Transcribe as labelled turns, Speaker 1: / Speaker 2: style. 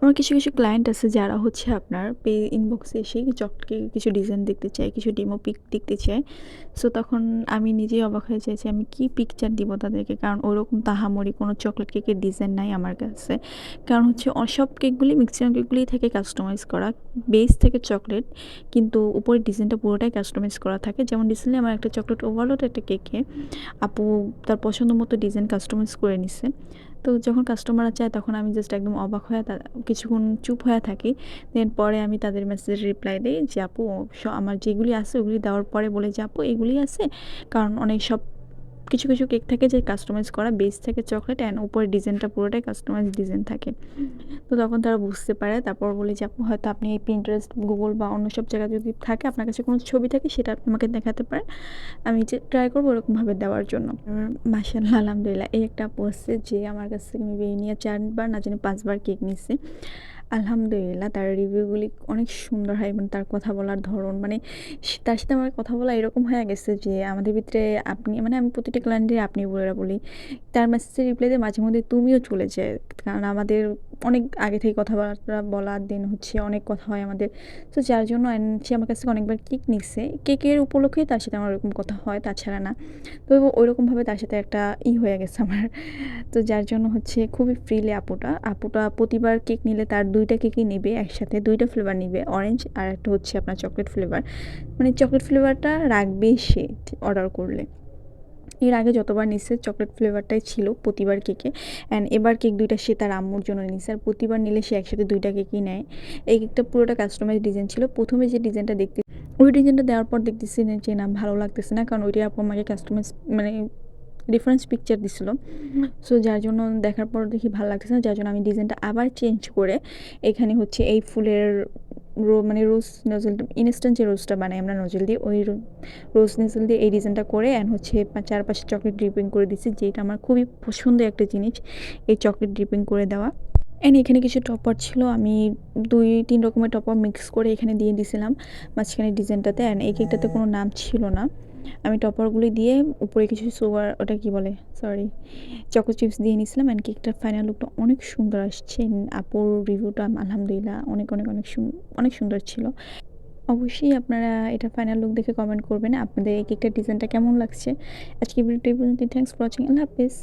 Speaker 1: আমার কিছু ক্লায়েন্ট আছে যারা হচ্ছে আপনার ইনবক্সে এসেই চককে কিছু ডিজাইন দেখতে চায়, কিছু ডেমো পিক দেখতে চায়। সো তখন আমি নিজেই অবাক হয়ে যাই যে আমি কি পিকচার দিব তাদেরকে। কারণ ওরকম তাহামরি কোনো চকলেট কেকের ডিজাইন নাই আমার কাছে। কারণ হচ্ছে সব কেকগুলি ম্যাক্সিমাম কেকগুলিই থাকে কাস্টমাইজ করা। বেস থেকে চকলেট, কিন্তু উপরের ডিজাইনটা পুরোটাই কাস্টমাইজ করা থাকে। যেমন রিসেন্টলি আমার একটা চকলেট ওভারলোড একটা কেকে আপু তার পছন্দ মতো ডিজাইন কাস্টমাইজ করে নিছে। তো যখন কাস্টমাররা চায় তখন আমি জাস্ট একদম অবাক হয়ে কিছুক্ষণ চুপ হয়ে থাকি। দেন পরে আমি তাদের মেসেজের রিপ্লাই দেই যে আপু আমার যেগুলি আছে ওগুলি দেওয়ার পরে বলে যে আপু এগুলি আছে। কারণ অনেক সব কিছু কেক থাকে যে কাস্টমাইজ করা বেস থেকে চকলেট অ্যান্ড উপরের ডিজাইনটা পুরোটাই কাস্টমাইজ ডিজাইন থাকে। তো তখন তারা বুঝতে পারে। তারপর বলি যে আপু হয়তো আপনি এই Pinterest, Google বা অন্য সব জায়গায় যদি থাকে আপনার কাছে কোনো ছবি থাকে সেটা আপনি আমাকে দেখাতে পারেন। আমি যে ট্রাই করবো ওরকমভাবে দেওয়ার জন্য। মাশাআল্লাহ আলহামদুলিল্লাহ এই একটা আপু আছে যে আমার কাছ থেকে মেবি এই নিয়ে ৪ বার না জানি ৫ বার কেক নিছে। আলহামদুলিল্লাহ তার রিভিউগুলি অনেক সুন্দর হয়, মানে তার কথা বলার ধরন, মানে তার সাথে আমার কথা বলা এরকম হয়ে গেছে যে আমাদের ভিতরে আপনি, মানে আমি প্রতিটা ক্লায়েন্টের আপনি বলে বলি। তার মেসেজের রিপ্লাই দিয়ে মাঝে মধ্যে তুমিও চলে যায়। কারণ আমাদের অনেক আগে থেকে কথাবার্তা বলার দিন হচ্ছে অনেক কথা হয় আমাদের। তো যার জন্য সে আমার কাছ থেকে অনেকবার কেক নিচ্ছে। কেকের উপলক্ষেই তার সাথে আমার ওরকম কথা হয়, তাছাড়া না। তো ওইরকমভাবে তার সাথে একটা হয়ে গেছে আমার। তো যার জন্য হচ্ছে খুবই ফ্রিলি আপুটা প্রতিবার কেক নিলে তার ২ টা কেকই নেবে একসাথে, ২ টা ফ্লেভার নিবে। অরেঞ্জ আর একটা হচ্ছে আপনার চকলেট ফ্লেভার। মানে চকলেট ফ্লেভারটা রাখবেই সে অর্ডার করলে। এর আগে যতবার নিছে চকলেট ফ্লেভারটাই ছিল প্রতিবার কেকে। অ্যান্ড এবার কেক ২ টা সে তার আম্মুর জন্য নিছে। আর প্রতিবার নিলে সে একসাথে ২ টা কেকই নেয়। এই কেকটা পুরোটা কাস্টমাইজ ডিজাইন ছিল। ১ম এ যে ডিজাইনটা ওই ডিজাইনটা দেওয়ার পর দেখতেছি যে না ভালো লাগতেছে না। কারণ ওইটাই আপু আমাকে কাস্টমাইজ, মানে ডিফারেন্স পিকচার দিছিল। সো যার জন্য দেখার পর দেখি ভালো লাগতেছে না। যার জন্য আমি ডিজাইনটা আবার চেঞ্জ করে এখানে হচ্ছে এই ফুলের মানে রোজ নজল, ইনস্ট্যান্ট যে রোজটা বানাই আমরা নজল দিয়ে, ওই রোজ নজল দিয়ে এই ডিজাইনটা করে অ্যান্ড হচ্ছে চারপাশে চকলেট ড্রিপিং করে দিচ্ছি, যেটা আমার খুবই পছন্দের একটা জিনিস, এই চকলেট ড্রিপিং করে দেওয়া। অ্যান্ড এখানে কিছু টপার ছিল, আমি ২-৩ রকমের টপার মিক্স করে এখানে দিয়ে দিছিলাম মাঝখানে ডিজাইনটাতে। অ্যান্ড এই কেকটাতে কোনো নাম ছিল না। আমি টপারগুলি দিয়ে উপরে কিছু সুগার, ওটা কি বলে, সরি, চকো চিপস দিয়ে নিয়েছিলাম। অ্যান্ড কেকটার ফাইনাল লুকটা অনেক সুন্দর আসছে। আপুর রিভিউটা আলহামদুলিল্লাহ অনেক সুন্দর ছিল। অবশ্যই আপনারা এটা ফাইনাল লুক দেখে কমেন্ট করবেন আপনাদের এই কেকটার ডিজাইনটা কেমন লাগছে। আজকে ভিডিওটা এই পর্যন্তই। Thanks for watching. আল্লাহ হাফেজ।